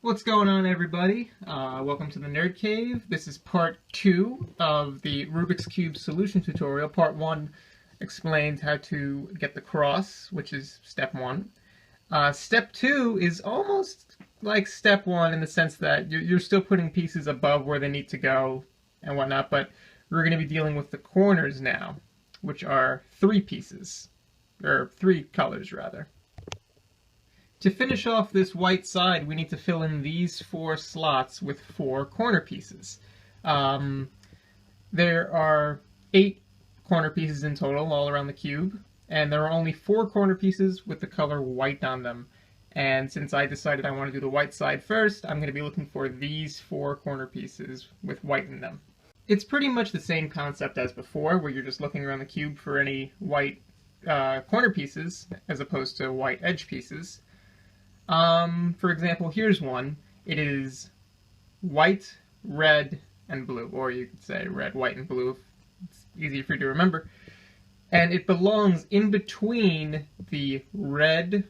What's going on, everybody? Welcome to the Nerd Cave. This is part 2 of the Rubik's Cube solution tutorial. Part 1 explains how to get the cross, which is step 1. Step 2 is almost like step 1 in the sense that you're still putting pieces above where they need to go and whatnot, but we're going to be dealing with the corners now, which are 3 pieces, or 3 colors rather. To finish off this white side, we need to fill in these 4 slots with 4 corner pieces. There are 8 corner pieces in total all around the cube, and there are only 4 corner pieces with the color white on them. And since I decided I want to do the white side first, I'm going to be looking for these 4 corner pieces with white in them. It's pretty much the same concept as before, where you're just looking around the cube for any white corner pieces as opposed to white edge pieces. For example, here's one. It is white, red, and blue, or you could say red, white, and blue. It's easier for you to remember. And it belongs in between the red,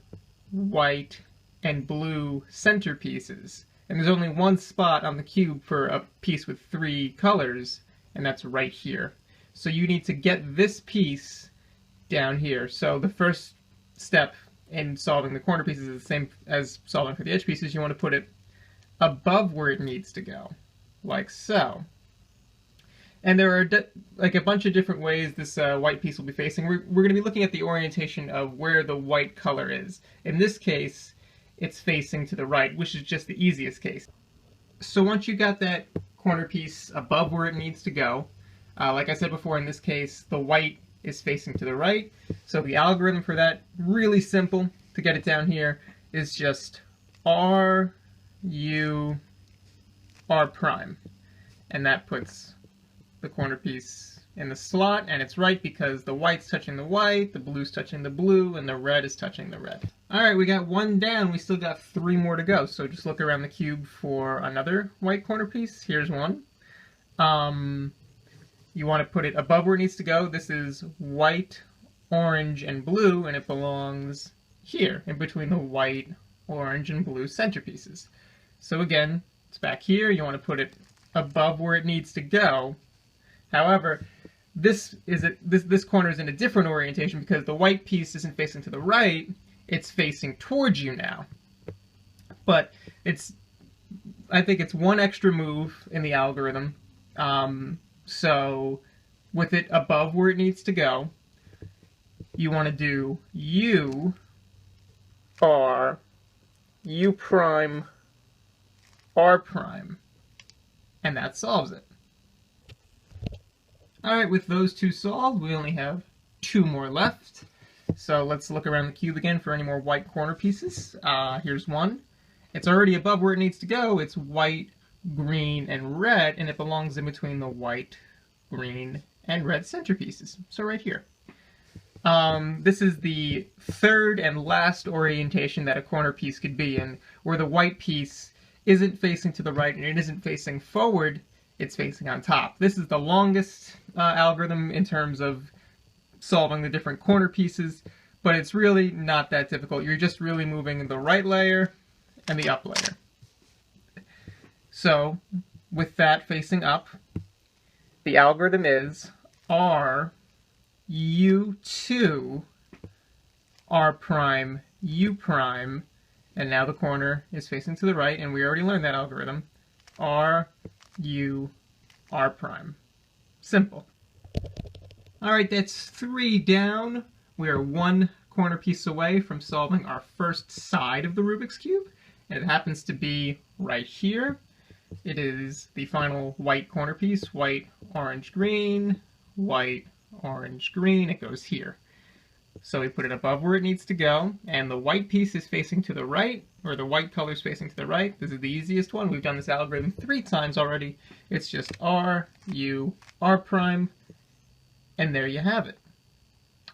white, and blue center pieces. And there's only one spot on the cube for a piece with 3 colors, and that's right here. So you need to get this piece down here. So the first step in solving the corner pieces is the same as solving for the edge pieces. You want to put it above where it needs to go, like so. And there are like a bunch of different ways this white piece will be facing. We're going to be looking at the orientation of where the white color is. In this case, it's facing to the right, which is just the easiest case. So once you got that corner piece above where it needs to go, like I said before, in this case, the white is facing to the right. So the algorithm for that, really simple to get it down here, is just R, U, R prime. And that puts the corner piece in the slot, and it's right because the white's touching the white, the blue's touching the blue, and the red is touching the red. Alright, we got 1 down, we still got 3 more to go, so just look around the cube for another white corner piece. Here's one. You want to put it above where it needs to go. This is white, orange, and blue, and it belongs here, in between the white, orange, and blue centerpieces. So again, it's back here. You want to put it above where it needs to go. However, this corner is in a different orientation because the white piece isn't facing to the right, it's facing towards you now. But I think it's one extra move in the algorithm. So, with it above where it needs to go, you want to do U, R, U prime, R prime, and that solves it. Alright, with those 2 solved, we only have 2 more left. So let's look around the cube again for any more white corner pieces. Here's one. It's already above where it needs to go. It's white, green, and red, and it belongs in between the white, green, and red centerpieces. So right here. This is the 3rd and last orientation that a corner piece could be in, where the white piece isn't facing to the right and it isn't facing forward, it's facing on top. This is the longest algorithm in terms of solving the different corner pieces, but it's really not that difficult. You're just really moving the right layer and the up layer. So, with that facing up, the algorithm is R, U2, R prime, U prime, and now the corner is facing to the right, and we already learned that algorithm. R, U, R prime. Simple. Alright, that's 3 down. We are 1 corner piece away from solving our first side of the Rubik's Cube, and it happens to be right here. It is the final white corner piece, white, orange, green, white, orange, green. It goes here. So we put it above where it needs to go, and the white piece is facing to the right, or the white color is facing to the right. This is the easiest one. We've done this algorithm 3 times already. It's just R, U, R prime, and there you have it.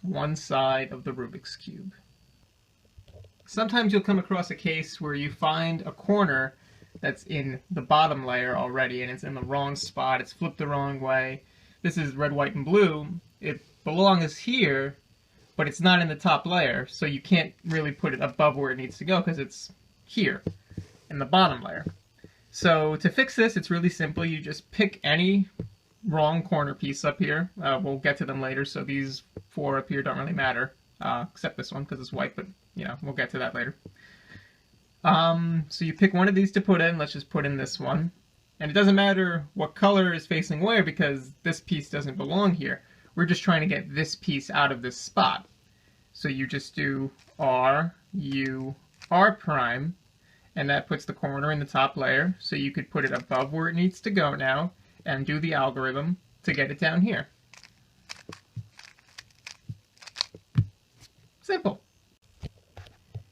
1 side of the Rubik's Cube. Sometimes you'll come across a case where you find a corner that's in the bottom layer already, and it's in the wrong spot, it's flipped the wrong way. This is red, white, and blue. It belongs here, but it's not in the top layer, so you can't really put it above where it needs to go because it's here. in the bottom layer. So to fix this, it's really simple. You just pick any wrong corner piece up here. We'll get to them later, so these 4 up here don't really matter, except this one because it's white, but we'll get to that later. So you pick one of these to put in. Let's just put in this one. And it doesn't matter what color is facing where because this piece doesn't belong here. We're just trying to get this piece out of this spot. So you just do R, U, R prime, and that puts the corner in the top layer. So you could put it above where it needs to go now and do the algorithm to get it down here. Simple.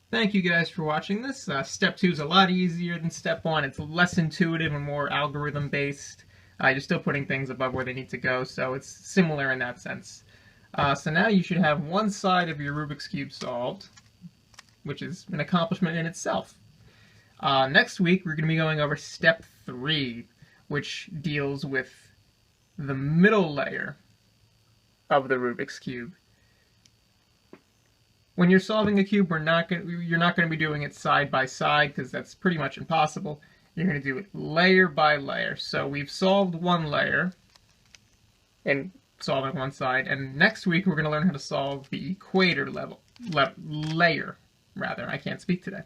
Thank you guys for watching this. Step 2 is a lot easier than step 1. It's less intuitive and more algorithm based. You're still putting things above where they need to go, so it's similar in that sense. So now you should have one side of your Rubik's Cube solved, which is an accomplishment in itself. Next week, we're going to be going over step 3, which deals with the middle layer of the Rubik's Cube. When you're solving a cube, you're not going to be doing it side by side because that's pretty much impossible. You're going to do it layer by layer. So we've solved one layer and solving one side, and next week we're going to learn how to solve the equator layer. I can't speak today.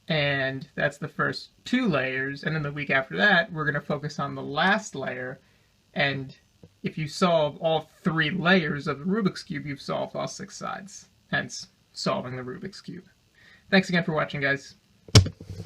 And that's the first 2 layers, and then the week after that we're going to focus on the last layer. And if you solve all 3 layers of the Rubik's Cube, you've solved all 6 sides. Hence, solving the Rubik's Cube. Thanks again for watching, guys.